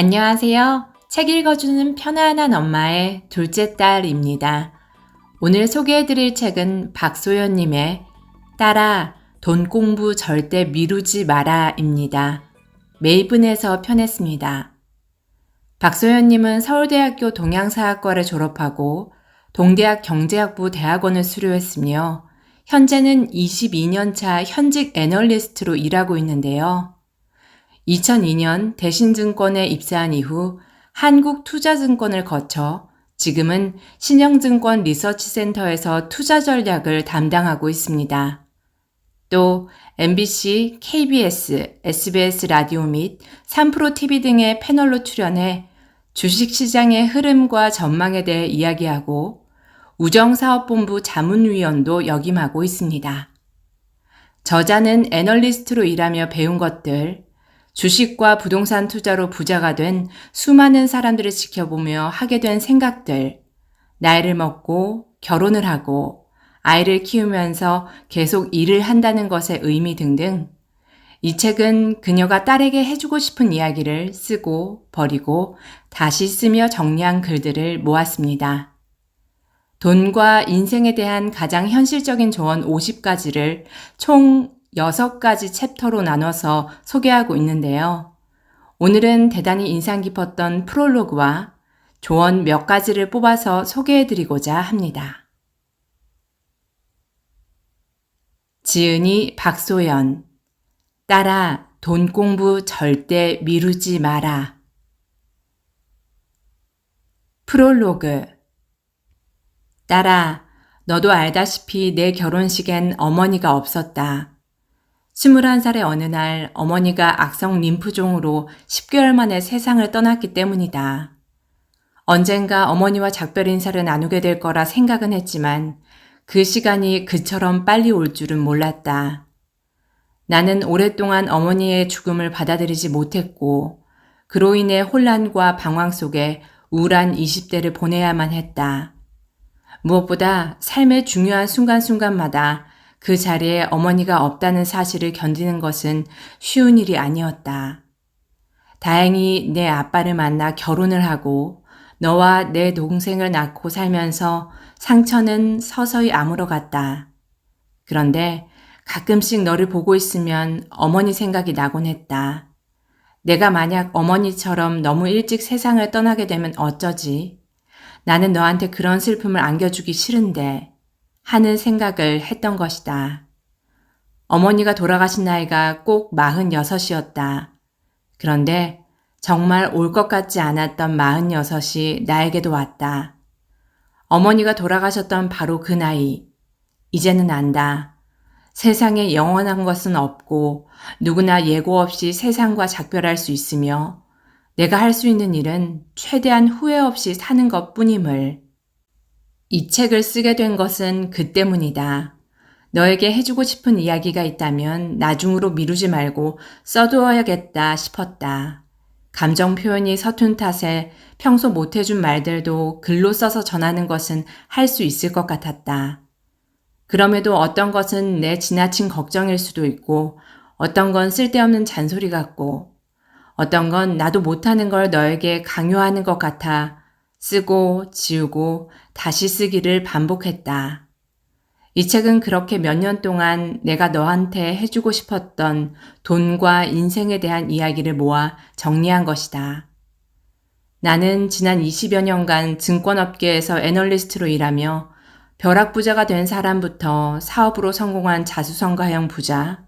안녕하세요. 책 읽어주는 편안한 엄마의 둘째 딸입니다. 오늘 소개해드릴 책은 박소연님의 딸아, 돈 공부 절대 미루지 마라입니다. 메이븐에서 편했습니다. 박소연님은 서울대학교 동양사학과를 졸업하고 동대학 경제학부 대학원을 수료했으며 현재는 22년차 현직 애널리스트로 일하고 있는데요. 2002년 대신증권에 입사한 이후 한국투자증권을 거쳐 지금은 신영증권 리서치센터에서 투자 전략을 담당하고 있습니다. 또 MBC, KBS, SBS 라디오 및 3프로TV 등의 패널로 출연해 주식시장의 흐름과 전망에 대해 이야기하고 우정사업본부 자문위원도 역임하고 있습니다. 저자는 애널리스트로 일하며 배운 것들, 주식과 부동산 투자로 부자가 된 수많은 사람들을 지켜보며 하게 된 생각들, 나이를 먹고 결혼을 하고 아이를 키우면서 계속 일을 한다는 것의 의미 등등 이 책은 그녀가 딸에게 해주고 싶은 이야기를 쓰고 버리고 다시 쓰며 정리한 글들을 모았습니다. 돈과 인생에 대한 가장 현실적인 조언 50가지를 총 6가지 챕터로 나눠서 소개하고 있는데요. 오늘은 대단히 인상 깊었던 프롤로그와 조언 몇 가지를 뽑아서 소개해드리고자 합니다. 지은이 박소연, 딸아, 돈 공부 절대 미루지 마라. 프롤로그. 딸아, 너도 알다시피 내 결혼식엔 어머니가 없었다. 21살의 어느 날 어머니가 악성 림프종으로 10개월 만에 세상을 떠났기 때문이다. 언젠가 어머니와 작별 인사를 나누게 될 거라 생각은 했지만 그 시간이 그처럼 빨리 올 줄은 몰랐다. 나는 오랫동안 어머니의 죽음을 받아들이지 못했고 그로 인해 혼란과 방황 속에 우울한 20대를 보내야만 했다. 무엇보다 삶의 중요한 순간순간마다 그 자리에 어머니가 없다는 사실을 견디는 것은 쉬운 일이 아니었다. 다행히 내 아빠를 만나 결혼을 하고 너와 내 동생을 낳고 살면서 상처는 서서히 아물어갔다. 그런데 가끔씩 너를 보고 있으면 어머니 생각이 나곤 했다. 내가 만약 어머니처럼 너무 일찍 세상을 떠나게 되면 어쩌지? 나는 너한테 그런 슬픔을 안겨주기 싫은데 하는 생각을 했던 것이다. 어머니가 돌아가신 나이가 꼭 46이었다. 그런데 정말 올 것 같지 않았던 46이 나에게도 왔다. 어머니가 돌아가셨던 바로 그 나이. 이제는 안다. 세상에 영원한 것은 없고 누구나 예고 없이 세상과 작별할 수 있으며 내가 할 수 있는 일은 최대한 후회 없이 사는 것뿐임을. 이 책을 쓰게 된 것은 그 때문이다. 너에게 해주고 싶은 이야기가 있다면 나중으로 미루지 말고 써두어야겠다 싶었다. 감정 표현이 서툰 탓에 평소 못해준 말들도 글로 써서 전하는 것은 할 수 있을 것 같았다. 그럼에도 어떤 것은 내 지나친 걱정일 수도 있고 어떤 건 쓸데없는 잔소리 같고 어떤 건 나도 못하는 걸 너에게 강요하는 것 같아 쓰고 지우고 다시 쓰기를 반복했다. 이 책은 그렇게 몇 년 동안 내가 너한테 해주고 싶었던 돈과 인생에 대한 이야기를 모아 정리한 것이다. 나는 지난 20여 년간 증권업계에서 애널리스트로 일하며 벼락부자가 된 사람부터 사업으로 성공한 자수성가형 부자,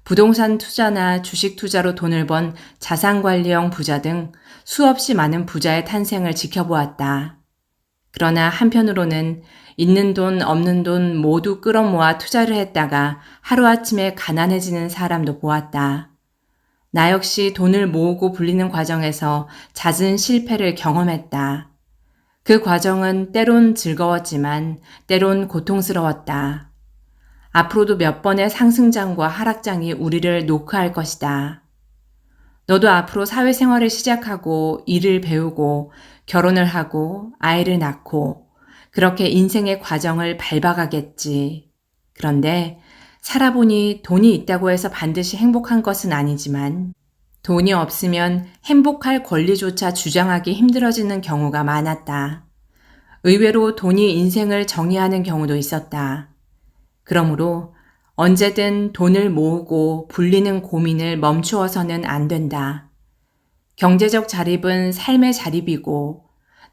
부동산 투자나 주식 투자로 돈을 번 자산관리형 부자 등 수없이 많은 부자의 탄생을 지켜보았다. 그러나 한편으로는 있는 돈 없는 돈 모두 끌어모아 투자를 했다가 하루아침에 가난해지는 사람도 보았다. 나 역시 돈을 모으고 불리는 과정에서 잦은 실패를 경험했다. 그 과정은 때론 즐거웠지만 때론 고통스러웠다. 앞으로도 몇 번의 상승장과 하락장이 우리를 노크할 것이다. 너도 앞으로 사회생활을 시작하고 일을 배우고 결혼을 하고 아이를 낳고 그렇게 인생의 과정을 밟아가겠지. 그런데 살아보니 돈이 있다고 해서 반드시 행복한 것은 아니지만 돈이 없으면 행복할 권리조차 주장하기 힘들어지는 경우가 많았다. 의외로 돈이 인생을 정의하는 경우도 있었다. 그러므로 언제든 돈을 모으고 불리는 고민을 멈추어서는 안 된다. 경제적 자립은 삶의 자립이고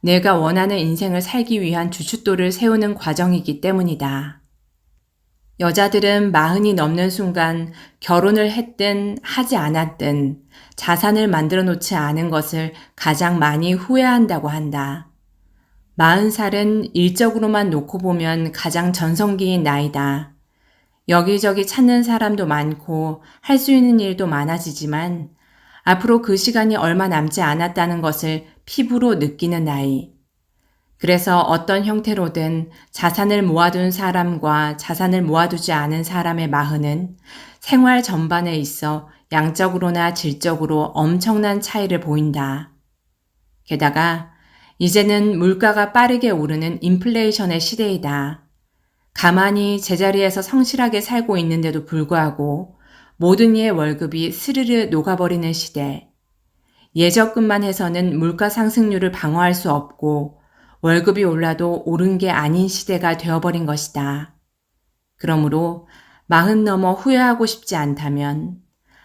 내가 원하는 인생을 살기 위한 주춧돌을 세우는 과정이기 때문이다. 여자들은 40이 넘는 순간 결혼을 했든 하지 않았든 자산을 만들어 놓지 않은 것을 가장 많이 후회한다고 한다. 40살은 일적으로만 놓고 보면 가장 전성기인 나이다. 여기저기 찾는 사람도 많고 할 수 있는 일도 많아지지만 앞으로 그 시간이 얼마 남지 않았다는 것을 피부로 느끼는 나이. 그래서 어떤 형태로든 자산을 모아둔 사람과 자산을 모아두지 않은 사람의 마흔은 생활 전반에 있어 양적으로나 질적으로 엄청난 차이를 보인다. 게다가 이제는 물가가 빠르게 오르는 인플레이션의 시대이다. 가만히 제자리에서 성실하게 살고 있는데도 불구하고 모든 이의 월급이 스르르 녹아버리는 시대. 예적금만 해서는 물가 상승률을 방어할 수 없고 월급이 올라도 오른 게 아닌 시대가 되어버린 것이다. 그러므로 40 넘어 후회하고 싶지 않다면,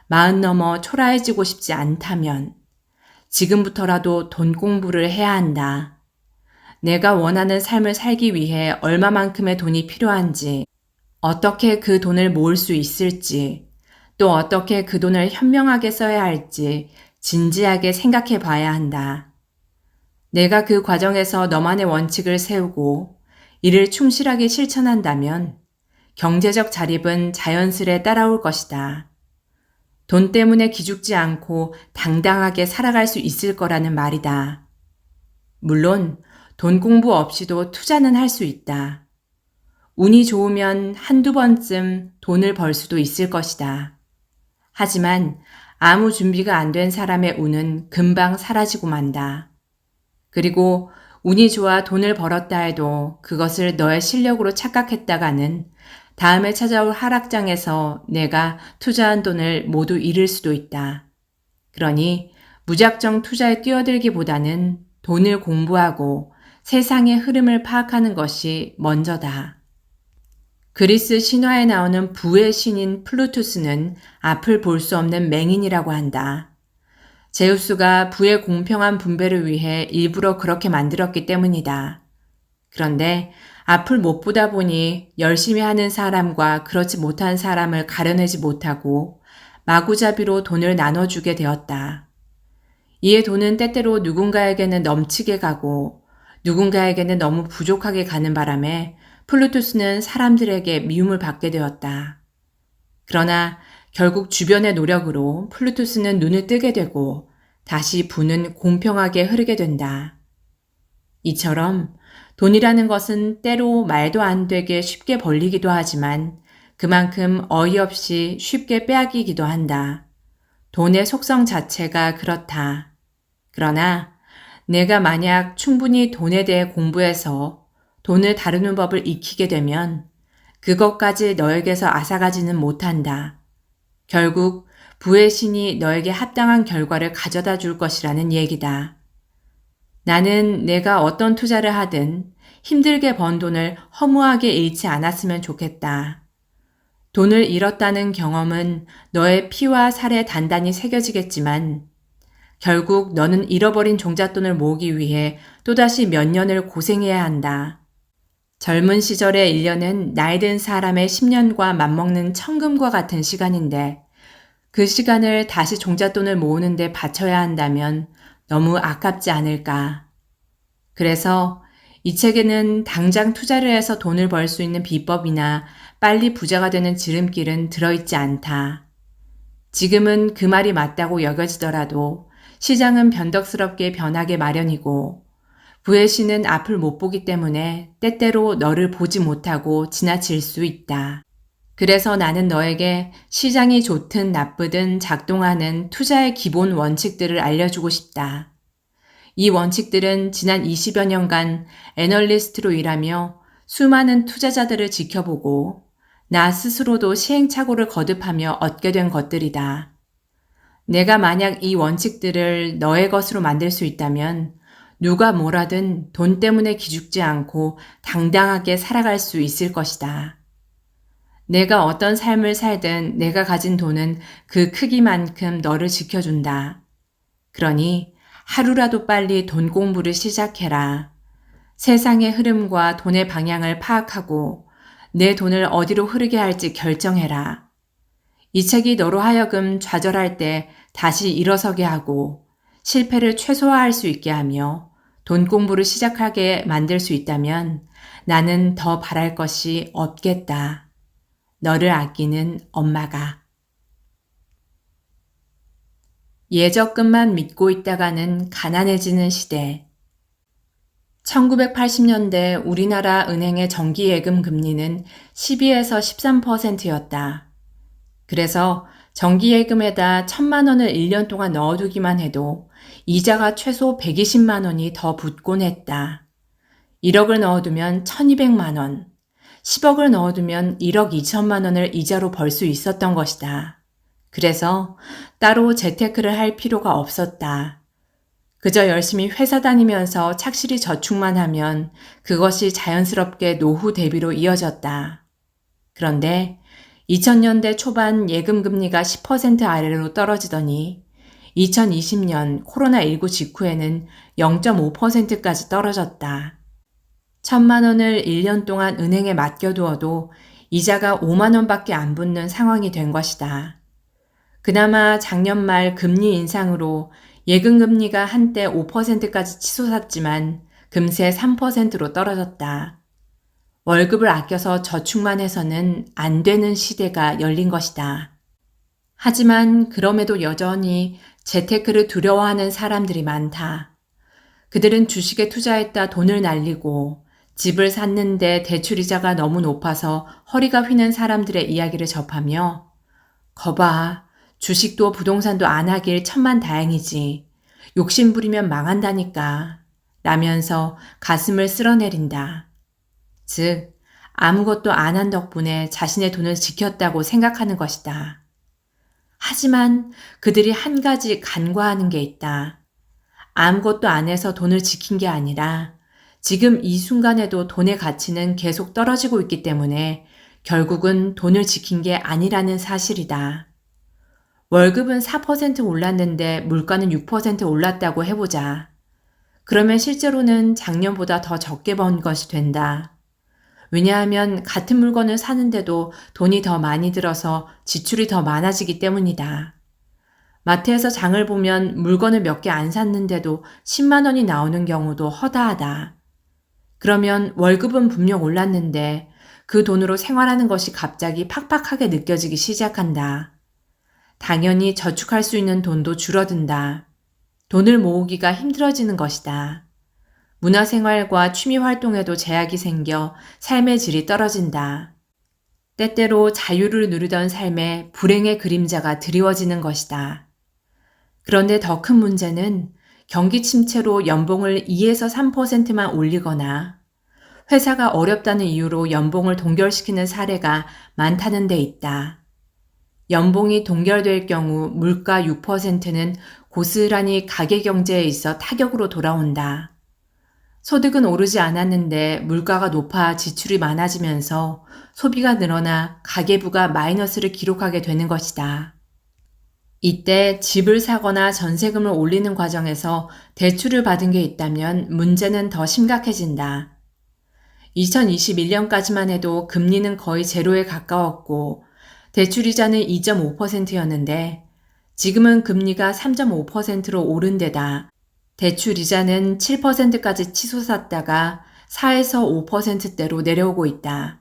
40 넘어 초라해지고 싶지 않다면 지금부터라도 돈 공부를 해야 한다. 내가 원하는 삶을 살기 위해 얼마만큼의 돈이 필요한지, 어떻게 그 돈을 모을 수 있을지, 또 어떻게 그 돈을 현명하게 써야 할지 진지하게 생각해 봐야 한다. 내가 그 과정에서 너만의 원칙을 세우고 이를 충실하게 실천한다면 경제적 자립은 자연스레 따라올 것이다. 돈 때문에 기죽지 않고 당당하게 살아갈 수 있을 거라는 말이다. 물론 돈 공부 없이도 투자는 할 수 있다. 운이 좋으면 한두 번쯤 돈을 벌 수도 있을 것이다. 하지만 아무 준비가 안 된 사람의 운은 금방 사라지고 만다. 그리고 운이 좋아 돈을 벌었다 해도 그것을 너의 실력으로 착각했다가는 다음에 찾아올 하락장에서 내가 투자한 돈을 모두 잃을 수도 있다. 그러니 무작정 투자에 뛰어들기보다는 돈을 공부하고 세상의 흐름을 파악하는 것이 먼저다. 그리스 신화에 나오는 부의 신인 플루투스는 앞을 볼 수 없는 맹인이라고 한다. 제우스가 부의 공평한 분배를 위해 일부러 그렇게 만들었기 때문이다. 그런데 앞을 못 보다 보니 열심히 하는 사람과 그렇지 못한 사람을 가려내지 못하고 마구잡이로 돈을 나눠주게 되었다. 이에 돈은 때때로 누군가에게는 넘치게 가고 누군가에게는 너무 부족하게 가는 바람에 플루투스는 사람들에게 미움을 받게 되었다. 그러나 결국 주변의 노력으로 플루투스는 눈을 뜨게 되고 다시 부는 공평하게 흐르게 된다. 이처럼 돈이라는 것은 때로 말도 안 되게 쉽게 벌리기도 하지만 그만큼 어이없이 쉽게 빼앗기기도 한다. 돈의 속성 자체가 그렇다. 그러나 내가 만약 충분히 돈에 대해 공부해서 돈을 다루는 법을 익히게 되면 그것까지 너에게서 앗아가지는 못한다. 결국 부의 신이 너에게 합당한 결과를 가져다 줄 것이라는 얘기다. 나는 내가 어떤 투자를 하든 힘들게 번 돈을 허무하게 잃지 않았으면 좋겠다. 돈을 잃었다는 경험은 너의 피와 살에 단단히 새겨지겠지만 결국 너는 잃어버린 종잣돈을 모으기 위해 또다시 몇 년을 고생해야 한다. 젊은 시절의 1년은 나이 든 사람의 10년과 맞먹는 천금과 같은 시간인데 그 시간을 다시 종잣돈을 모으는 데 바쳐야 한다면 너무 아깝지 않을까. 그래서 이 책에는 당장 투자를 해서 돈을 벌 수 있는 비법이나 빨리 부자가 되는 지름길은 들어있지 않다. 지금은 그 말이 맞다고 여겨지더라도 시장은 변덕스럽게 변하게 마련이고 부의 신은 앞을 못 보기 때문에 때때로 너를 보지 못하고 지나칠 수 있다. 그래서 나는 너에게 시장이 좋든 나쁘든 작동하는 투자의 기본 원칙들을 알려주고 싶다. 이 원칙들은 지난 20여 년간 애널리스트로 일하며 수많은 투자자들을 지켜보고 나 스스로도 시행착오를 거듭하며 얻게 된 것들이다. 내가 만약 이 원칙들을 너의 것으로 만들 수 있다면 누가 뭐라든 돈 때문에 기죽지 않고 당당하게 살아갈 수 있을 것이다. 내가 어떤 삶을 살든 내가 가진 돈은 그 크기만큼 너를 지켜준다. 그러니 하루라도 빨리 돈 공부를 시작해라. 세상의 흐름과 돈의 방향을 파악하고 내 돈을 어디로 흐르게 할지 결정해라. 이 책이 너로 하여금 좌절할 때 다시 일어서게 하고 실패를 최소화할 수 있게 하며 돈 공부를 시작하게 만들 수 있다면 나는 더 바랄 것이 없겠다. 너를 아끼는 엄마가. 예적금만 믿고 있다가는 가난해지는 시대. 1980년대 우리나라 은행의 정기예금 금리는 12에서 13%였다. 그래서 정기예금에다 1,000만 원을 1년 동안 넣어두기만 해도 이자가 최소 120만 원이 더 붙곤 했다. 1억을 넣어두면 1,200만 원, 10억을 넣어두면 1억 2천만 원을 이자로 벌 수 있었던 것이다. 그래서 따로 재테크를 할 필요가 없었다. 그저 열심히 회사 다니면서 착실히 저축만 하면 그것이 자연스럽게 노후 대비로 이어졌다. 그런데 2000년대 초반 예금 금리가 10% 아래로 떨어지더니 2020년 코로나19 직후에는 0.5%까지 떨어졌다. 1,000만 원을 1년 동안 은행에 맡겨두어도 이자가 5만 원밖에 안 붙는 상황이 된 것이다. 그나마 작년 말 금리 인상으로 예금 금리가 한때 5%까지 치솟았지만 금세 3%로 떨어졌다. 월급을 아껴서 저축만 해서는 안 되는 시대가 열린 것이다. 하지만 그럼에도 여전히 재테크를 두려워하는 사람들이 많다. 그들은 주식에 투자했다 돈을 날리고 집을 샀는데 대출이자가 너무 높아서 허리가 휘는 사람들의 이야기를 접하며 거봐, 주식도 부동산도 안 하길 천만다행이지. 욕심부리면 망한다니까. 라면서 가슴을 쓸어내린다. 즉, 아무것도 안 한 덕분에 자신의 돈을 지켰다고 생각하는 것이다. 하지만 그들이 한 가지 간과하는 게 있다. 아무것도 안 해서 돈을 지킨 게 아니라 지금 이 순간에도 돈의 가치는 계속 떨어지고 있기 때문에 결국은 돈을 지킨 게 아니라는 사실이다. 월급은 4% 올랐는데 물가는 6% 올랐다고 해보자. 그러면 실제로는 작년보다 더 적게 번 것이 된다. 왜냐하면 같은 물건을 사는데도 돈이 더 많이 들어서 지출이 더 많아지기 때문이다. 마트에서 장을 보면 물건을 몇 개 안 샀는데도 10만 원이 나오는 경우도 허다하다. 그러면 월급은 분명 올랐는데 그 돈으로 생활하는 것이 갑자기 팍팍하게 느껴지기 시작한다. 당연히 저축할 수 있는 돈도 줄어든다. 돈을 모으기가 힘들어지는 것이다. 문화생활과 취미활동에도 제약이 생겨 삶의 질이 떨어진다. 때때로 자유를 누리던 삶에 불행의 그림자가 드리워지는 것이다. 그런데 더 큰 문제는 경기 침체로 연봉을 2에서 3%만 올리거나 회사가 어렵다는 이유로 연봉을 동결시키는 사례가 많다는 데 있다. 연봉이 동결될 경우 물가 6%는 고스란히 가계 경제에 있어 타격으로 돌아온다. 소득은 오르지 않았는데 물가가 높아 지출이 많아지면서 소비가 늘어나 가계부가 마이너스를 기록하게 되는 것이다. 이때 집을 사거나 전세금을 올리는 과정에서 대출을 받은 게 있다면 문제는 더 심각해진다. 2021년까지만 해도 금리는 거의 제로에 가까웠고 대출이자는 2.5%였는데 지금은 금리가 3.5%로 오른 데다 대출이자는 7%까지 치솟았다가 4에서 5%대로 내려오고 있다.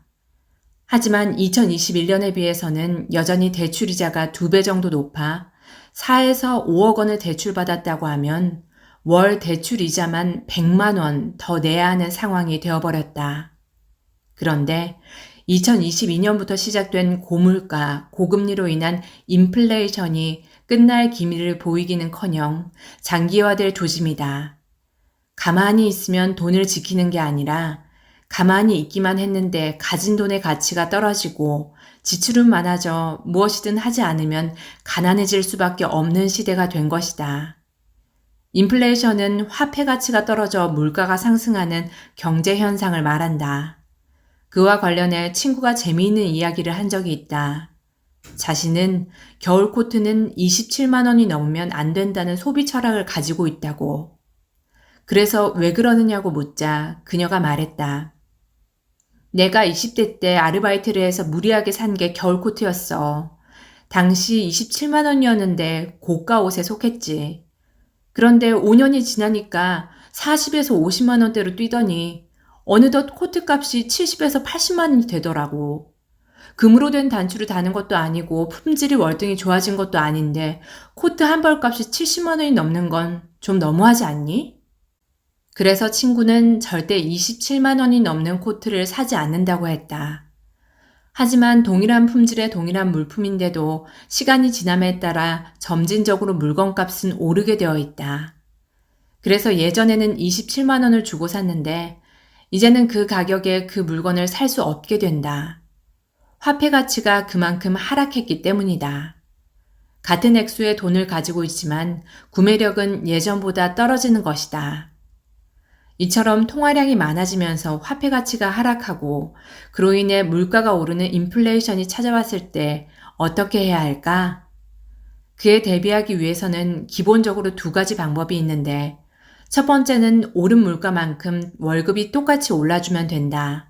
하지만 2021년에 비해서는 여전히 대출이자가 2배 정도 높아 4에서 5억 원을 대출받았다고 하면 월 대출이자만 100만 원 더 내야 하는 상황이 되어버렸다. 그런데 2022년부터 시작된 고물가, 고금리로 인한 인플레이션이 끝날 기미를 보이기는커녕 장기화될 조짐이다. 가만히 있으면 돈을 지키는 게 아니라 가만히 있기만 했는데 가진 돈의 가치가 떨어지고 지출은 많아져 무엇이든 하지 않으면 가난해질 수밖에 없는 시대가 된 것이다. 인플레이션은 화폐 가치가 떨어져 물가가 상승하는 경제 현상을 말한다. 그와 관련해 친구가 재미있는 이야기를 한 적이 있다. 자신은 겨울 코트는 27만 원이 넘으면 안 된다는 소비 철학을 가지고 있다고. 그래서 왜 그러느냐고 묻자 그녀가 말했다. 내가 20대 때 아르바이트를 해서 무리하게 산 게 겨울 코트였어. 당시 27만 원이었는데 고가 옷에 속했지. 그런데 5년이 지나니까 40에서 50만 원대로 뛰더니 어느덧 코트 값이 70에서 80만 원이 되더라고. 금으로 된 단추를 다는 것도 아니고 품질이 월등히 좋아진 것도 아닌데 코트 한 벌 값이 70만 원이 넘는 건 좀 너무하지 않니? 그래서 친구는 절대 27만 원이 넘는 코트를 사지 않는다고 했다. 하지만 동일한 품질의 동일한 물품인데도 시간이 지남에 따라 점진적으로 물건값은 오르게 되어 있다. 그래서 예전에는 27만 원을 주고 샀는데 이제는 그 가격에 그 물건을 살 수 없게 된다. 화폐 가치가 그만큼 하락했기 때문이다. 같은 액수의 돈을 가지고 있지만 구매력은 예전보다 떨어지는 것이다. 이처럼 통화량이 많아지면서 화폐 가치가 하락하고 그로 인해 물가가 오르는 인플레이션이 찾아왔을 때 어떻게 해야 할까? 그에 대비하기 위해서는 기본적으로 두 가지 방법이 있는데 첫 번째는 오른 물가만큼 월급이 똑같이 올라주면 된다.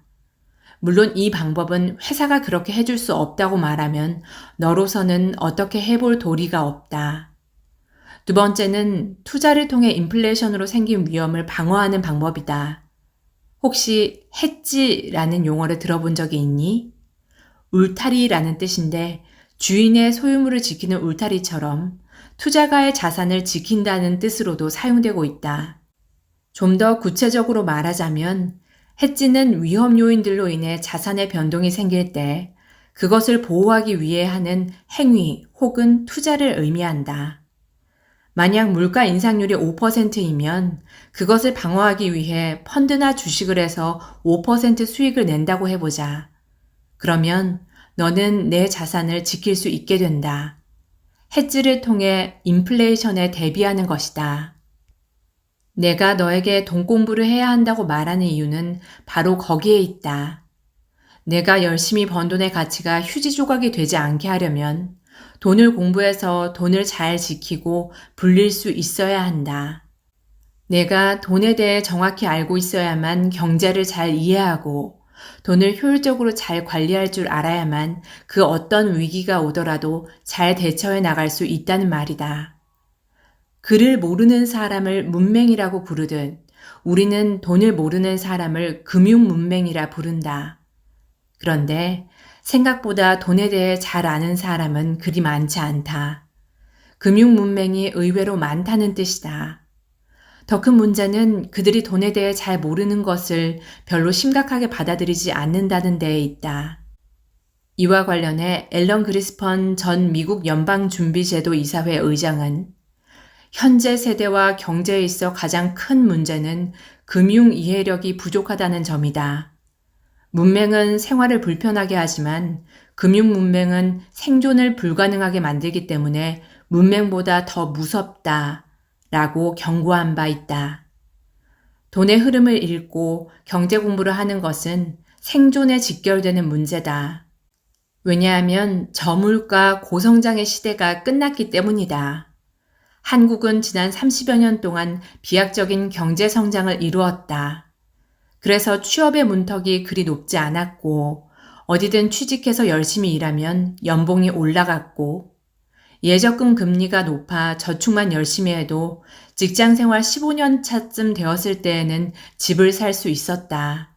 물론 이 방법은 회사가 그렇게 해줄 수 없다고 말하면 너로서는 어떻게 해볼 도리가 없다. 두 번째는 투자를 통해 인플레이션으로 생긴 위험을 방어하는 방법이다. 혹시 헤지라는 용어를 들어본 적이 있니? 울타리라는 뜻인데 주인의 소유물을 지키는 울타리처럼 투자가의 자산을 지킨다는 뜻으로도 사용되고 있다. 좀 더 구체적으로 말하자면 헤지는 위험 요인들로 인해 자산의 변동이 생길 때 그것을 보호하기 위해 하는 행위 혹은 투자를 의미한다. 만약 물가 인상률이 5%이면 그것을 방어하기 위해 펀드나 주식을 해서 5% 수익을 낸다고 해보자. 그러면 너는 내 자산을 지킬 수 있게 된다. 헤지를 통해 인플레이션에 대비하는 것이다. 내가 너에게 돈 공부를 해야 한다고 말하는 이유는 바로 거기에 있다. 내가 열심히 번 돈의 가치가 휴지 조각이 되지 않게 하려면 돈을 공부해서 돈을 잘 지키고 불릴 수 있어야 한다. 내가 돈에 대해 정확히 알고 있어야만 경제를 잘 이해하고 돈을 효율적으로 잘 관리할 줄 알아야만 그 어떤 위기가 오더라도 잘 대처해 나갈 수 있다는 말이다. 글을 모르는 사람을 문맹이라고 부르듯 우리는 돈을 모르는 사람을 금융문맹이라 부른다. 그런데 생각보다 돈에 대해 잘 아는 사람은 그리 많지 않다. 금융문맹이 의외로 많다는 뜻이다. 더 큰 문제는 그들이 돈에 대해 잘 모르는 것을 별로 심각하게 받아들이지 않는다는 데에 있다. 이와 관련해 앨런 그리스펀 전 미국 연방준비제도 이사회 의장은 현재 세대와 경제에 있어 가장 큰 문제는 금융 이해력이 부족하다는 점이다. 문맹은 생활을 불편하게 하지만 금융 문맹은 생존을 불가능하게 만들기 때문에 문맹보다 더 무섭다 라고 경고한 바 있다. 돈의 흐름을 읽고 경제 공부를 하는 것은 생존에 직결되는 문제다. 왜냐하면 저물가 고성장의 시대가 끝났기 때문이다. 한국은 지난 30여 년 동안 비약적인 경제 성장을 이루었다. 그래서 취업의 문턱이 그리 높지 않았고 어디든 취직해서 열심히 일하면 연봉이 올라갔고 예적금 금리가 높아 저축만 열심히 해도 직장생활 15년 차쯤 되었을 때에는 집을 살 수 있었다.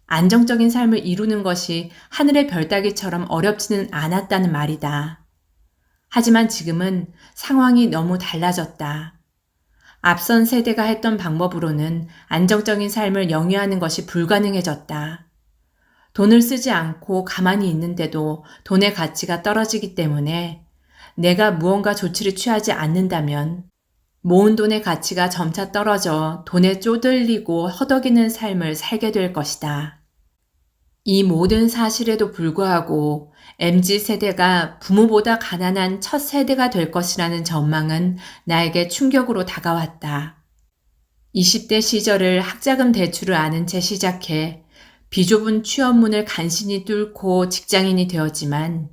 안정적인 삶을 이루는 것이 하늘의 별 따기처럼 어렵지는 않았다는 말이다. 하지만 지금은 상황이 너무 달라졌다. 앞선 세대가 했던 방법으로는 안정적인 삶을 영위하는 것이 불가능해졌다. 돈을 쓰지 않고 가만히 있는데도 돈의 가치가 떨어지기 때문에 내가 무언가 조치를 취하지 않는다면 모은 돈의 가치가 점차 떨어져 돈에 쪼들리고 허덕이는 삶을 살게 될 것이다. 이 모든 사실에도 불구하고 MZ세대가 부모보다 가난한 첫 세대가 될 것이라는 전망은 나에게 충격으로 다가왔다. 20대 시절을 학자금 대출을 아는 채 시작해 비좁은 취업문을 간신히 뚫고 직장인이 되었지만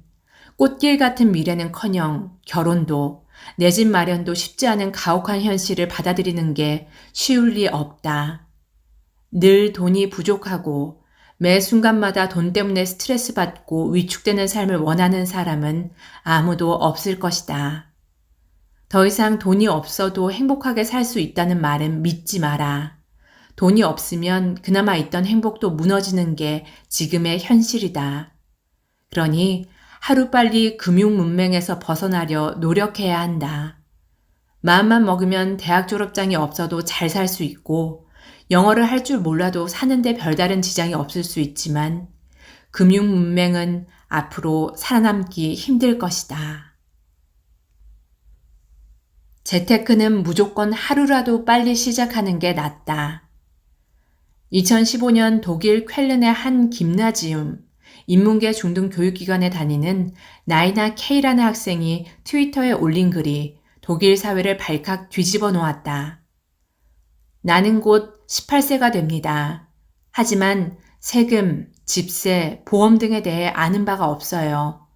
꽃길 같은 미래는커녕 결혼도 내 집 마련도 쉽지 않은 가혹한 현실을 받아들이는 게 쉬울 리 없다. 늘 돈이 부족하고 매 순간마다 돈 때문에 스트레스 받고 위축되는 삶을 원하는 사람은 아무도 없을 것이다. 더 이상 돈이 없어도 행복하게 살 수 있다는 말은 믿지 마라. 돈이 없으면 그나마 있던 행복도 무너지는 게 지금의 현실이다. 그러니 하루빨리 금융 문맹에서 벗어나려 노력해야 한다. 마음만 먹으면 대학 졸업장이 없어도 잘 살 수 있고 영어를 할 줄 몰라도 사는데 별다른 지장이 없을 수 있지만 금융 문맹은 앞으로 살아남기 힘들 것이다. 재테크는 무조건 하루라도 빨리 시작하는 게 낫다. 2015년 독일 쾰른의 한 김나지움, 인문계 중등 교육기관에 다니는 나이나 K라는 학생이 트위터에 올린 글이 독일 사회를 발칵 뒤집어 놓았다. 나는 곧 18세가 됩니다. 하지만 세금, 집세, 보험 등에 대해 아는 바가 없어요.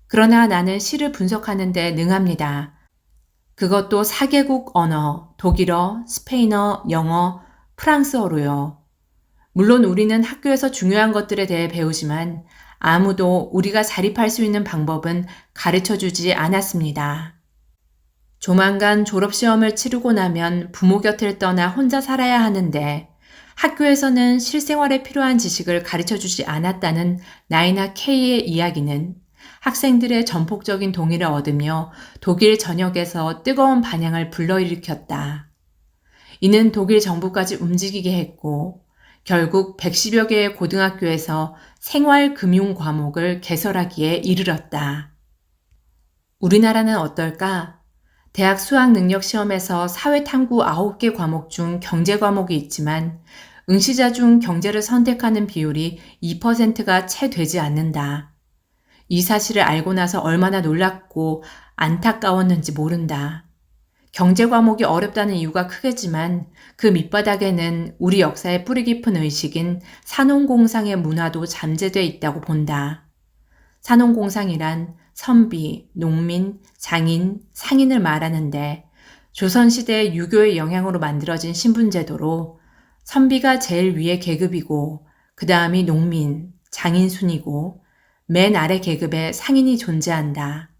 그러나 나는 시를 분석하는 데 능합니다. 그것도 4개국 언어, 독일어, 스페인어, 영어, 프랑스어로요. 물론 우리는 학교에서 중요한 것들에 대해 배우지만 아무도 우리가 자립할 수 있는 방법은 가르쳐 주지 않았습니다. 조만간 졸업시험을 치르고 나면 부모 곁을 떠나 혼자 살아야 하는데 학교에서는 실생활에 필요한 지식을 가르쳐 주지 않았다는 나이나 K의 이야기는 학생들의 전폭적인 동의를 얻으며 독일 전역에서 뜨거운 반향을 불러일으켰다. 이는 독일 정부까지 움직이게 했고 결국 110여 개의 고등학교에서 생활금융 과목을 개설하기에 이르렀다. 우리나라는 어떨까? 대학 수학능력시험에서 사회탐구 9개 과목 중 경제 과목이 있지만 응시자 중 경제를 선택하는 비율이 2%가 채 되지 않는다. 이 사실을 알고 나서 얼마나 놀랍고 안타까웠는지 모른다. 경제 과목이 어렵다는 이유가 크겠지만 그 밑바닥에는 우리 역사의 뿌리 깊은 의식인 산업공상의 문화도 잠재돼 있다고 본다. 산업공상이란 선비, 농민, 장인, 상인을 말하는데 조선시대 유교의 영향으로 만들어진 신분제도로 선비가 제일 위의 계급이고 그 다음이 농민, 장인 순이고 맨 아래 계급에 상인이 존재한다.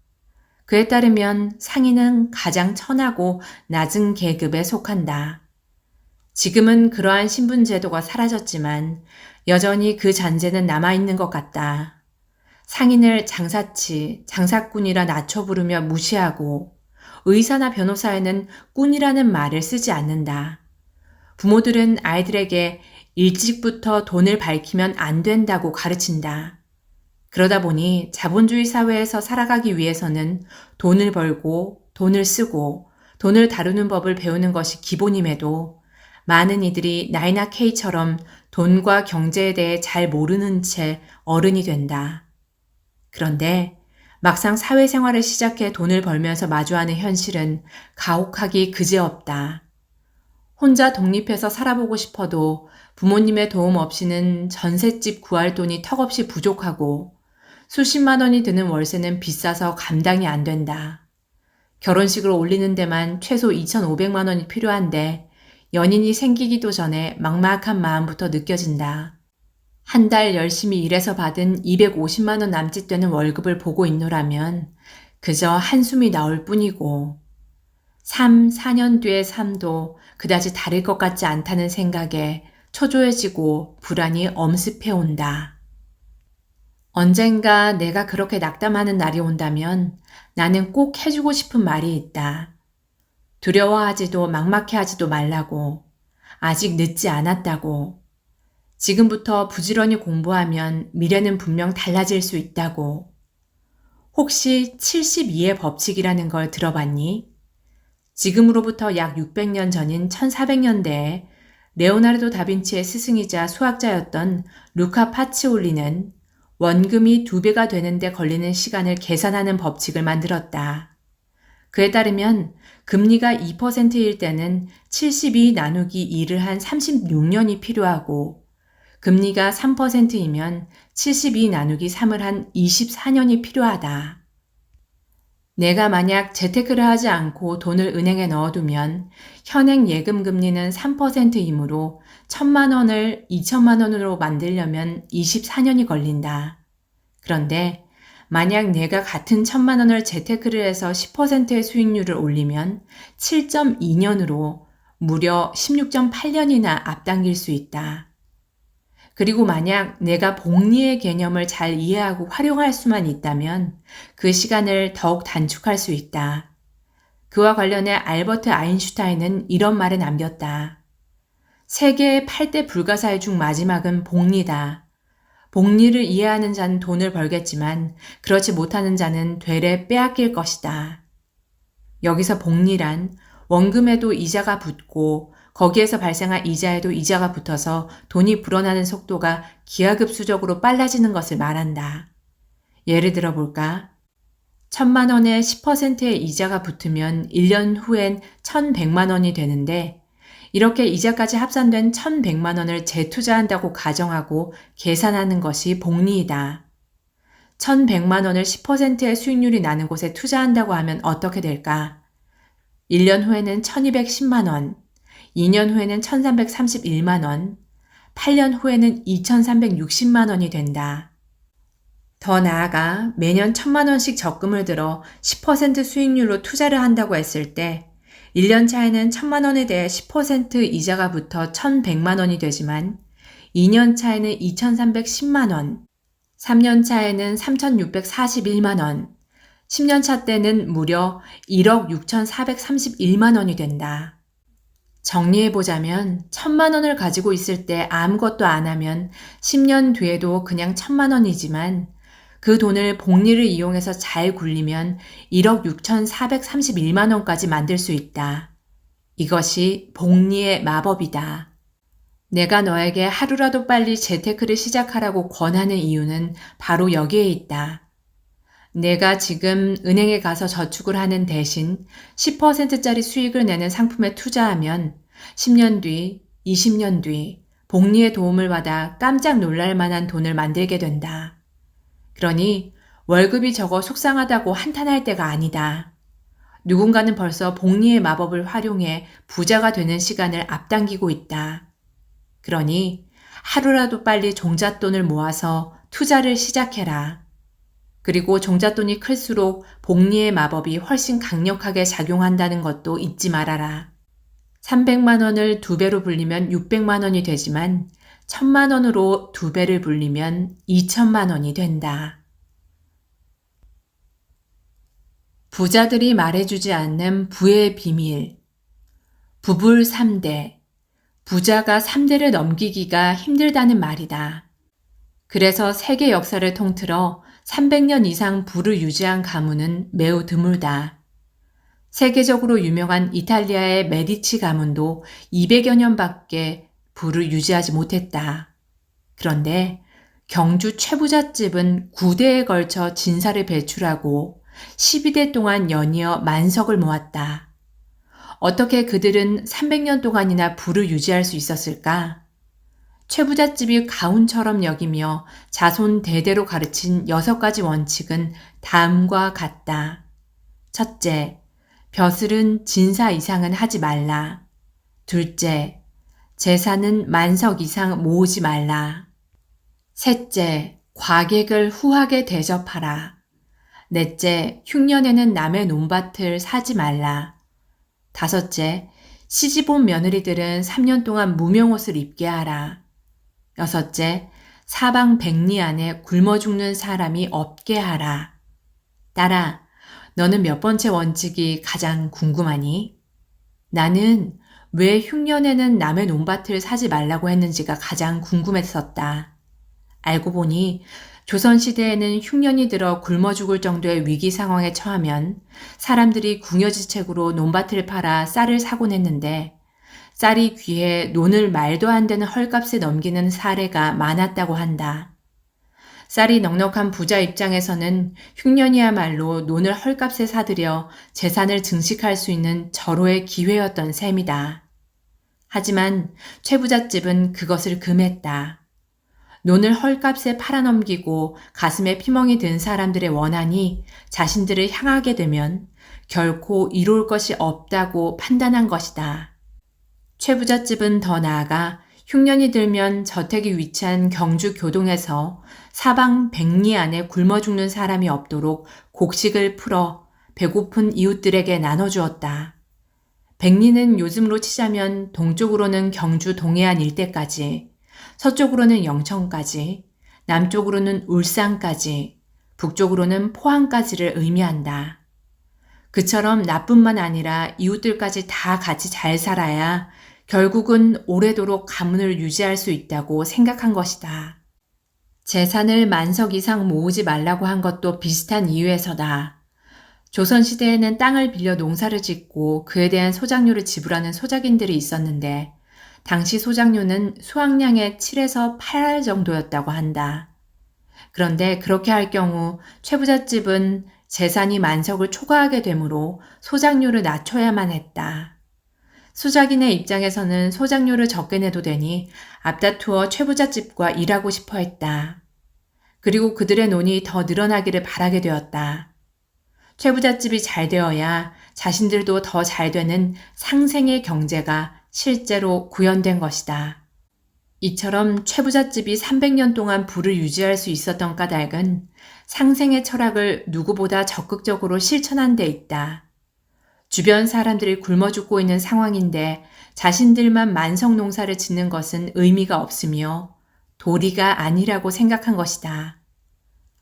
그에 따르면 상인은 가장 천하고 낮은 계급에 속한다. 지금은 그러한 신분제도가 사라졌지만 여전히 그 잔재는 남아있는 것 같다. 상인을 장사치, 장사꾼이라 낮춰 부르며 무시하고 의사나 변호사에는 꾼이라는 말을 쓰지 않는다. 부모들은 아이들에게 일찍부터 돈을 밝히면 안 된다고 가르친다. 그러다 보니 자본주의 사회에서 살아가기 위해서는 돈을 벌고 돈을 쓰고 돈을 다루는 법을 배우는 것이 기본임에도 많은 이들이 나이나 K처럼 돈과 경제에 대해 잘 모르는 채 어른이 된다. 그런데 막상 사회생활을 시작해 돈을 벌면서 마주하는 현실은 가혹하기 그지없다. 혼자 독립해서 살아보고 싶어도 부모님의 도움 없이는 전셋집 구할 돈이 턱없이 부족하고 수십만 원이 드는 월세는 비싸서 감당이 안 된다. 결혼식을 올리는 데만 최소 2,500만 원이 필요한데 연인이 생기기도 전에 막막한 마음부터 느껴진다. 한 달 열심히 일해서 받은 250만 원 남짓 되는 월급을 보고 있노라면 그저 한숨이 나올 뿐이고 3, 4년 뒤의 삶도 그다지 다를 것 같지 않다는 생각에 초조해지고 불안이 엄습해온다. 언젠가 내가 그렇게 낙담하는 날이 온다면 나는 꼭 해주고 싶은 말이 있다. 두려워하지도 막막해하지도 말라고. 아직 늦지 않았다고. 지금부터 부지런히 공부하면 미래는 분명 달라질 수 있다고. 혹시 72의 법칙이라는 걸 들어봤니? 지금으로부터 약 600년 전인 1400년대에 레오나르도 다빈치의 스승이자 수학자였던 루카 파치올리는 원금이 2배가 되는데 걸리는 시간을 계산하는 법칙을 만들었다. 그에 따르면 금리가 2%일 때는 72 나누기 2를 한 36년이 필요하고 금리가 3%이면 72 나누기 3을 한 24년이 필요하다. 내가 만약 재테크를 하지 않고 돈을 은행에 넣어두면 현행 예금 금리는 3%이므로 1,000만 원을 2,000만 원으로 만들려면 24년이 걸린다. 그런데 만약 내가 같은 1,000만 원을 재테크를 해서 10%의 수익률을 올리면 7.2년으로 무려 16.8년이나 앞당길 수 있다. 그리고 만약 내가 복리의 개념을 잘 이해하고 활용할 수만 있다면 그 시간을 더욱 단축할 수 있다. 그와 관련해 알버트 아인슈타인은 이런 말을 남겼다. 세계의 8대 불가사의 중 마지막은 복리다. 복리를 이해하는 자는 돈을 벌겠지만 그렇지 못하는 자는 되레 빼앗길 것이다. 여기서 복리란 원금에도 이자가 붙고 거기에서 발생한 이자에도 이자가 붙어서 돈이 불어나는 속도가 기하급수적으로 빨라지는 것을 말한다. 예를 들어 볼까? 1,000만 원에 10%의 이자가 붙으면 1년 후엔 1,100만 원이 되는데 이렇게 이자까지 합산된 1,100만 원을 재투자한다고 가정하고 계산하는 것이 복리이다. 1,100만 원을 10%의 수익률이 나는 곳에 투자한다고 하면 어떻게 될까? 1년 후에는 1,210만 원, 2년 후에는 1,331만 원, 8년 후에는 2,360만 원이 된다. 더 나아가 매년 1,000만 원씩 적금을 들어 10% 수익률로 투자를 한다고 했을 때 1년 차에는 1,000만 원에 대해 10% 이자가 붙어 1,100만 원이 되지만 2년 차에는 2,310만 원, 3년 차에는 3,641만 원, 10년 차 때는 무려 1억 6,431만 원이 된다. 정리해보자면 1,000만 원을 가지고 있을 때 아무것도 안 하면 10년 뒤에도 그냥 1,000만 원이지만 그 돈을 복리를 이용해서 잘 굴리면 1억 6,431만 원까지 만들 수 있다. 이것이 복리의 마법이다. 내가 너에게 하루라도 빨리 재테크를 시작하라고 권하는 이유는 바로 여기에 있다. 내가 지금 은행에 가서 저축을 하는 대신 10%짜리 수익을 내는 상품에 투자하면 10년 뒤, 20년 뒤 복리의 도움을 받아 깜짝 놀랄 만한 돈을 만들게 된다. 그러니 월급이 적어 속상하다고 한탄할 때가 아니다. 누군가는 벌써 복리의 마법을 활용해 부자가 되는 시간을 앞당기고 있다. 그러니 하루라도 빨리 종잣돈을 모아서 투자를 시작해라. 그리고 종잣돈이 클수록 복리의 마법이 훨씬 강력하게 작용한다는 것도 잊지 말아라. 300만 원을 2배로 불리면 600만 원이 되지만 1,000만 원으로 2배를 불리면 2,000만 원이 된다. 부자들이 말해주지 않는 부의 비밀. 부불 3대. 부자가 3대를 넘기기가 힘들다는 말이다. 그래서 세계 역사를 통틀어 300년 이상 부를 유지한 가문은 매우 드물다. 세계적으로 유명한 이탈리아의 메디치 가문도 200여 년밖에 부를 유지하지 못했다. 그런데 경주 최부잣집은 9대에 걸쳐 진사를 배출하고 12대 동안 연이어 만석을 모았다. 어떻게 그들은 300년 동안이나 부를 유지할 수 있었을까? 최부잣집이 가훈처럼 여기며 자손 대대로 가르친 6가지 원칙은 다음과 같다. 첫째, 벼슬은 진사 이상은 하지 말라. 둘째, 재산은 만석 이상 모으지 말라. 셋째, 과객을 후하게 대접하라. 넷째, 흉년에는 남의 논밭을 사지 말라. 다섯째, 시집온 며느리들은 3년 동안 무명옷을 입게 하라. 여섯째, 사방 백리 안에 굶어 죽는 사람이 없게 하라. 딸아, 너는 몇 번째 원칙이 가장 궁금하니? 나는 왜 흉년에는 남의 논밭을 사지 말라고 했는지가 가장 궁금했었다. 알고 보니 조선시대에는 흉년이 들어 굶어 죽을 정도의 위기 상황에 처하면 사람들이 궁여지책으로 논밭을 팔아 쌀을 사곤 했는데 쌀이 귀해 논을 말도 안 되는 헐값에 넘기는 사례가 많았다고 한다. 쌀이 넉넉한 부자 입장에서는 흉년이야말로 논을 헐값에 사들여 재산을 증식할 수 있는 절호의 기회였던 셈이다. 하지만 최부잣집은 그것을 금했다. 논을 헐값에 팔아넘기고 가슴에 피멍이 든 사람들의 원한이 자신들을 향하게 되면 결코 이룰 것이 없다고 판단한 것이다. 최부잣집은 더 나아가 흉년이 들면 저택이 위치한 경주 교동에서 사방 100리 안에 굶어 죽는 사람이 없도록 곡식을 풀어 배고픈 이웃들에게 나눠주었다. 100리는 요즘으로 치자면 동쪽으로는 경주 동해안 일대까지, 서쪽으로는 영천까지, 남쪽으로는 울산까지, 북쪽으로는 포항까지를 의미한다. 그처럼 나뿐만 아니라 이웃들까지 다 같이 잘 살아야 결국은 오래도록 가문을 유지할 수 있다고 생각한 것이다. 재산을 만석 이상 모으지 말라고 한 것도 비슷한 이유에서다. 조선시대에는 땅을 빌려 농사를 짓고 그에 대한 소작료를 지불하는 소작인들이 있었는데 당시 소작료는 수확량의 7에서 8할 정도였다고 한다. 그런데 그렇게 할 경우 최부잣집은 재산이 만석을 초과하게 되므로 소작료를 낮춰야만 했다. 수작인의 입장에서는 소작료를 적게 내도 되니 앞다투어 최부잣집과 일하고 싶어 했다. 그리고 그들의 논이 더 늘어나기를 바라게 되었다. 최부잣집이 잘 되어야 자신들도 더 잘 되는 상생의 경제가 실제로 구현된 것이다. 이처럼 최부잣집이 300년 동안 부를 유지할 수 있었던 까닭은 상생의 철학을 누구보다 적극적으로 실천한 데 있다. 주변 사람들이 굶어 죽고 있는 상황인데 자신들만 만석 농사를 짓는 것은 의미가 없으며 도리가 아니라고 생각한 것이다.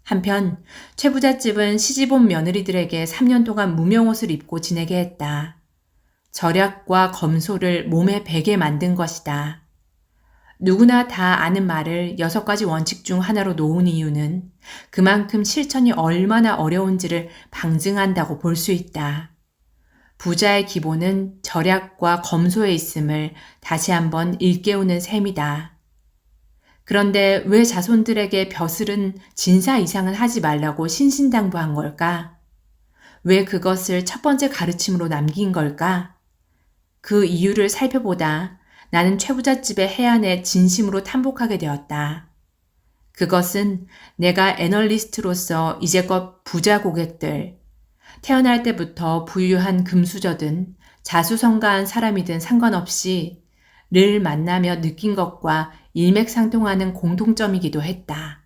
한편 최부잣집은 시집온 며느리들에게 3년 동안 무명옷을 입고 지내게 했다. 절약과 검소를 몸에 배게 만든 것이다. 누구나 다 아는 말을 6가지 원칙 중 하나로 놓은 이유는 그만큼 실천이 얼마나 어려운지를 방증한다고 볼 수 있다. 부자의 기본은 절약과 검소에 있음을 다시 한번 일깨우는 셈이다. 그런데 왜 자손들에게 벼슬은 진사 이상은 하지 말라고 신신당부한 걸까? 왜 그것을 첫 번째 가르침으로 남긴 걸까? 그 이유를 살펴보다 나는 최부잣집의 해안에 진심으로 탐복하게 되었다. 그것은 내가 애널리스트로서 이제껏 부자 고객들, 태어날 때부터 부유한 금수저든 자수성가한 사람이든 상관없이 늘 만나며 느낀 것과 일맥상통하는 공통점이기도 했다.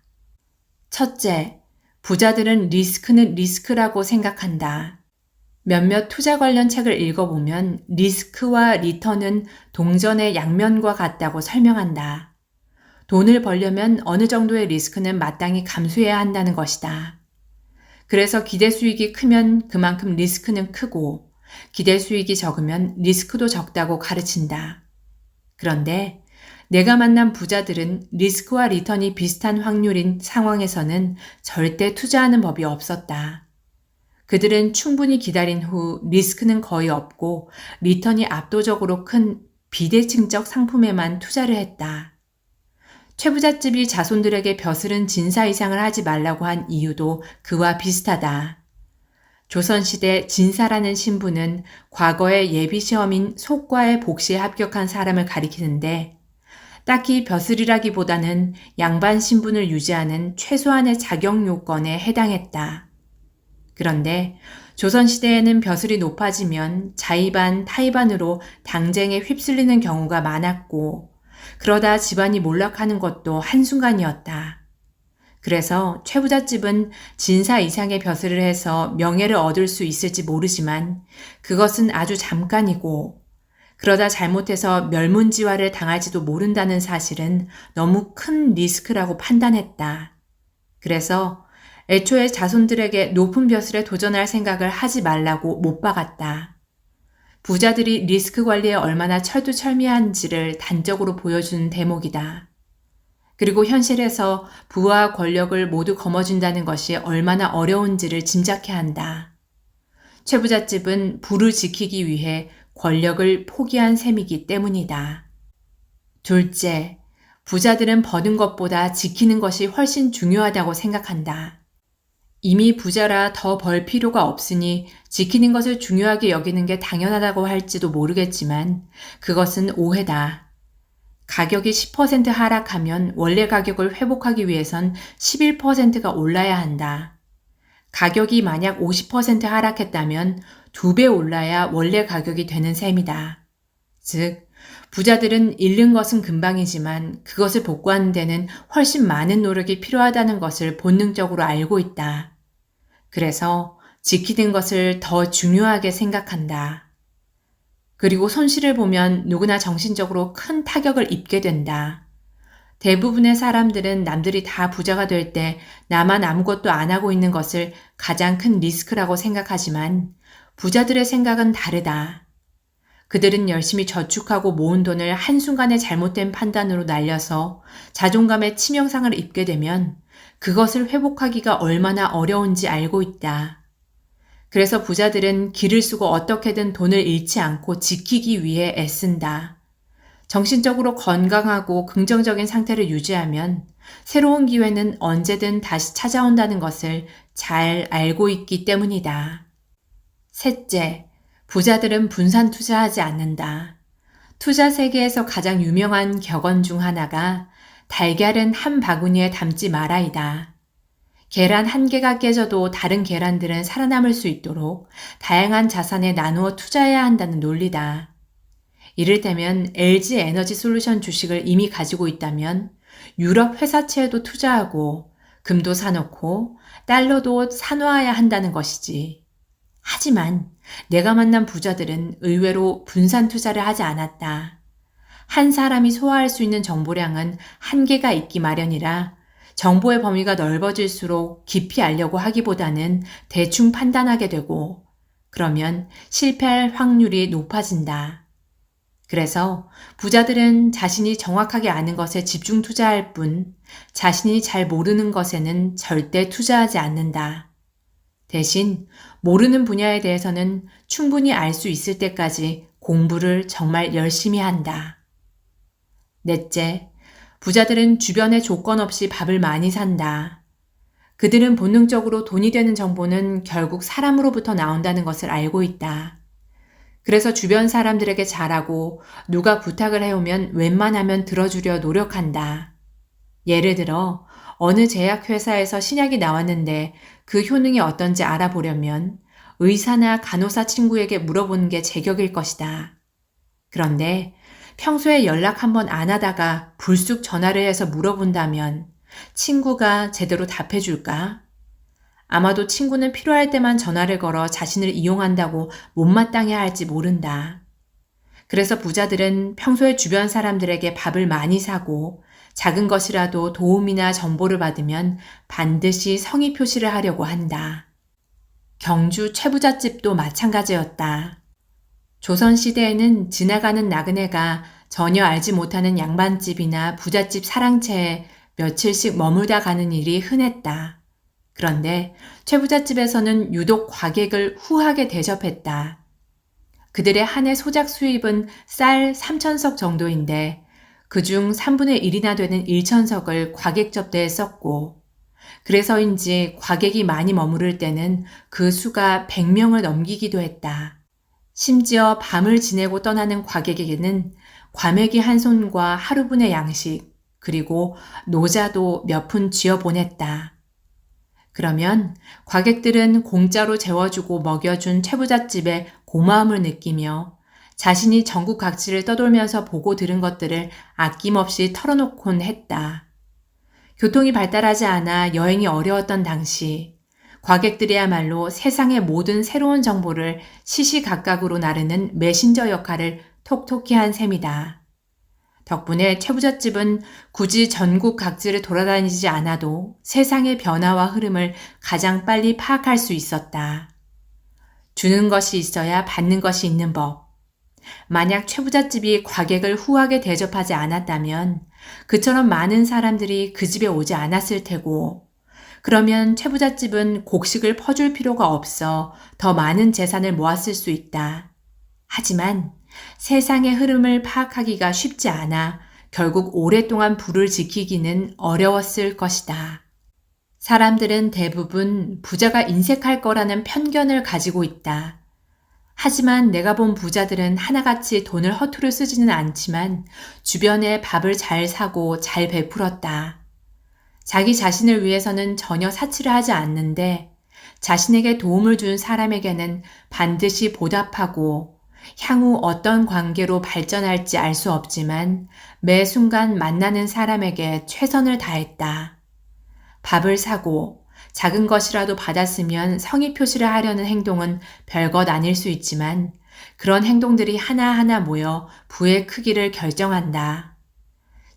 첫째, 부자들은 리스크는 리스크라고 생각한다. 몇몇 투자 관련 책을 읽어보면 리스크와 리턴은 동전의 양면과 같다고 설명한다. 돈을 벌려면 어느 정도의 리스크는 마땅히 감수해야 한다는 것이다. 그래서 기대 수익이 크면 그만큼 리스크는 크고 기대 수익이 적으면 리스크도 적다고 가르친다. 그런데 내가 만난 부자들은 리스크와 리턴이 비슷한 확률인 상황에서는 절대 투자하는 법이 없었다. 그들은 충분히 기다린 후 리스크는 거의 없고 리턴이 압도적으로 큰 비대칭적 상품에만 투자를 했다. 최부잣집이 자손들에게 벼슬은 진사 이상을 하지 말라고 한 이유도 그와 비슷하다. 조선시대 진사라는 신분은 과거의 예비시험인 속과의 복시에 합격한 사람을 가리키는데 딱히 벼슬이라기보다는 양반 신분을 유지하는 최소한의 자격 요건에 해당했다. 그런데 조선시대에는 벼슬이 높아지면 자의반, 타의반으로 당쟁에 휩쓸리는 경우가 많았고 그러다 집안이 몰락하는 것도 한순간이었다. 그래서 최부잣집은 진사 이상의 벼슬을 해서 명예를 얻을 수 있을지 모르지만 그것은 아주 잠깐이고 그러다 잘못해서 멸문지화를 당할지도 모른다는 사실은 너무 큰 리스크라고 판단했다. 그래서 애초에 자손들에게 높은 벼슬에 도전할 생각을 하지 말라고 못 박았다. 부자들이 리스크 관리에 얼마나 철두철미한지를 단적으로 보여주는 대목이다. 그리고 현실에서 부와 권력을 모두 거머쥔다는 것이 얼마나 어려운지를 짐작해 한다. 최부잣집은 부를 지키기 위해 권력을 포기한 셈이기 때문이다. 둘째, 부자들은 버는 것보다 지키는 것이 훨씬 중요하다고 생각한다. 이미 부자라 더 벌 필요가 없으니 지키는 것을 중요하게 여기는 게 당연하다고 할지도 모르겠지만 그것은 오해다. 가격이 10% 하락하면 원래 가격을 회복하기 위해선 11%가 올라야 한다. 가격이 만약 50% 하락했다면 2배 올라야 원래 가격이 되는 셈이다. 즉, 부자들은 잃는 것은 금방이지만 그것을 복구하는 데는 훨씬 많은 노력이 필요하다는 것을 본능적으로 알고 있다. 그래서 지키는 것을 더 중요하게 생각한다. 그리고 손실을 보면 누구나 정신적으로 큰 타격을 입게 된다. 대부분의 사람들은 남들이 다 부자가 될 때 나만 아무것도 안 하고 있는 것을 가장 큰 리스크라고 생각하지만 부자들의 생각은 다르다. 그들은 열심히 저축하고 모은 돈을 한순간에 잘못된 판단으로 날려서 자존감에 치명상을 입게 되면 그것을 회복하기가 얼마나 어려운지 알고 있다. 그래서 부자들은 길을 쓰고 어떻게든 돈을 잃지 않고 지키기 위해 애쓴다. 정신적으로 건강하고 긍정적인 상태를 유지하면 새로운 기회는 언제든 다시 찾아온다는 것을 잘 알고 있기 때문이다. 셋째, 부자들은 분산 투자하지 않는다. 투자 세계에서 가장 유명한 격언 중 하나가 달걀은 한 바구니에 담지 마라이다. 계란 한 개가 깨져도 다른 계란들은 살아남을 수 있도록 다양한 자산에 나누어 투자해야 한다는 논리다. 이를테면 LG 에너지 솔루션 주식을 이미 가지고 있다면 유럽 회사채에도 투자하고 금도 사놓고 달러도 사놓아야 한다는 것이지. 하지만 내가 만난 부자들은 의외로 분산 투자를 하지 않았다. 한 사람이 소화할 수 있는 정보량은 한계가 있기 마련이라 정보의 범위가 넓어질수록 깊이 알려고 하기보다는 대충 판단하게 되고 그러면 실패할 확률이 높아진다. 그래서 부자들은 자신이 정확하게 아는 것에 집중 투자할 뿐 자신이 잘 모르는 것에는 절대 투자하지 않는다. 대신 모르는 분야에 대해서는 충분히 알 수 있을 때까지 공부를 정말 열심히 한다. 넷째, 부자들은 주변에 조건 없이 밥을 많이 산다. 그들은 본능적으로 돈이 되는 정보는 결국 사람으로부터 나온다는 것을 알고 있다. 그래서 주변 사람들에게 잘하고 누가 부탁을 해오면 웬만하면 들어주려 노력한다. 예를 들어 어느 제약회사에서 신약이 나왔는데 그 효능이 어떤지 알아보려면 의사나 간호사 친구에게 물어보는 게 제격일 것이다. 그런데 평소에 연락 한번 안 하다가 불쑥 전화를 해서 물어본다면 친구가 제대로 답해줄까? 아마도 친구는 필요할 때만 전화를 걸어 자신을 이용한다고 못마땅해 할지 모른다. 그래서 부자들은 평소에 주변 사람들에게 밥을 많이 사고 작은 것이라도 도움이나 정보를 받으면 반드시 성의 표시를 하려고 한다. 경주 최부잣집도 마찬가지였다. 조선시대에는 지나가는 나그네가 전혀 알지 못하는 양반집이나 부잣집 사랑채에 며칠씩 머물다 가는 일이 흔했다. 그런데 최부잣집에서는 유독 과객을 후하게 대접했다. 그들의 한 해 소작 수입은 쌀 3,000석 정도인데 그중 3분의 1이나 되는 1,000석을 과객 접대에 썼고 그래서인지 과객이 많이 머무를 때는 그 수가 100명을 넘기기도 했다. 심지어 밤을 지내고 떠나는 과객에게는 과메기 한 손과 하루분의 양식 그리고 노자도 몇 푼 쥐어 보냈다. 그러면 과객들은 공짜로 재워주고 먹여준 최부잣집의 고마움을 느끼며 자신이 전국 각지를 떠돌면서 보고 들은 것들을 아낌없이 털어놓곤 했다. 교통이 발달하지 않아 여행이 어려웠던 당시 과객들이야말로 세상의 모든 새로운 정보를 시시각각으로 나르는 메신저 역할을 톡톡히 한 셈이다. 덕분에 최부잣집은 굳이 전국 각지를 돌아다니지 않아도 세상의 변화와 흐름을 가장 빨리 파악할 수 있었다. 주는 것이 있어야 받는 것이 있는 법. 만약 최부잣집이 과객을 후하게 대접하지 않았다면 그처럼 많은 사람들이 그 집에 오지 않았을 테고 그러면 최부잣집은 곡식을 퍼줄 필요가 없어 더 많은 재산을 모았을 수 있다. 하지만 세상의 흐름을 파악하기가 쉽지 않아 결국 오랫동안 부를 지키기는 어려웠을 것이다. 사람들은 대부분 부자가 인색할 거라는 편견을 가지고 있다. 하지만 내가 본 부자들은 하나같이 돈을 허투루 쓰지는 않지만 주변에 밥을 잘 사고 잘 베풀었다. 자기 자신을 위해서는 전혀 사치를 하지 않는데 자신에게 도움을 준 사람에게는 반드시 보답하고 향후 어떤 관계로 발전할지 알 수 없지만 매 순간 만나는 사람에게 최선을 다했다. 밥을 사고 작은 것이라도 받았으면 성의 표시를 하려는 행동은 별것 아닐 수 있지만 그런 행동들이 하나하나 모여 부의 크기를 결정한다.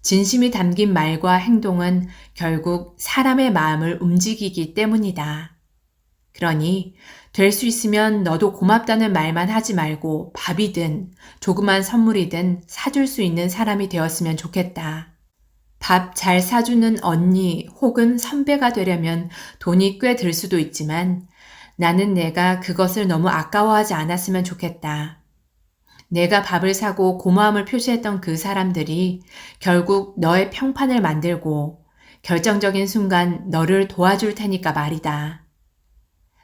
진심이 담긴 말과 행동은 결국 사람의 마음을 움직이기 때문이다. 그러니 될 수 있으면 너도 고맙다는 말만 하지 말고 밥이든 조그만 선물이든 사줄 수 있는 사람이 되었으면 좋겠다. 밥 잘 사주는 언니 혹은 선배가 되려면 돈이 꽤 들 수도 있지만 나는 내가 그것을 너무 아까워하지 않았으면 좋겠다. 내가 밥을 사고 고마움을 표시했던 그 사람들이 결국 너의 평판을 만들고 결정적인 순간 너를 도와줄 테니까 말이다.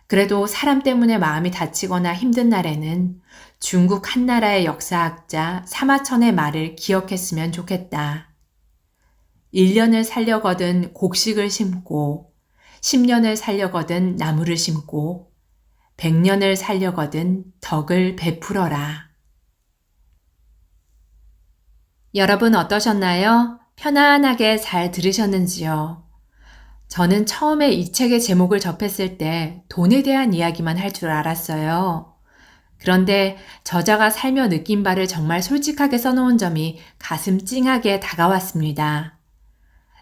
그래도 사람 때문에 마음이 다치거나 힘든 날에는 중국 한나라의 역사학자 사마천의 말을 기억했으면 좋겠다. 1년을 살려거든 곡식을 심고 10년을 살려거든 나무를 심고 100년을 살려거든 덕을 베풀어라. 여러분 어떠셨나요? 편안하게 잘 들으셨는지요? 저는 처음에 이 책의 제목을 접했을 때 돈에 대한 이야기만 할 줄 알았어요. 그런데 저자가 살며 느낀 바를 정말 솔직하게 써놓은 점이 가슴 찡하게 다가왔습니다.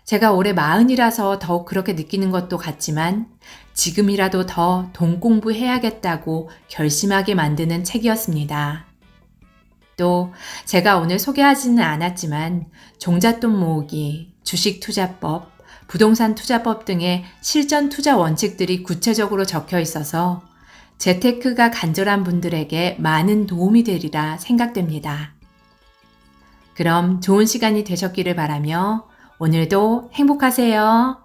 제가 올해 40이라서 더욱 그렇게 느끼는 것도 같지만 지금이라도 더 돈 공부해야겠다고 결심하게 만드는 책이었습니다. 또 제가 오늘 소개하지는 않았지만 종잣돈 모으기, 주식투자법, 부동산 투자법 등의 실전 투자 원칙들이 구체적으로 적혀 있어서 재테크가 간절한 분들에게 많은 도움이 되리라 생각됩니다. 그럼 좋은 시간이 되셨기를 바라며 오늘도 행복하세요.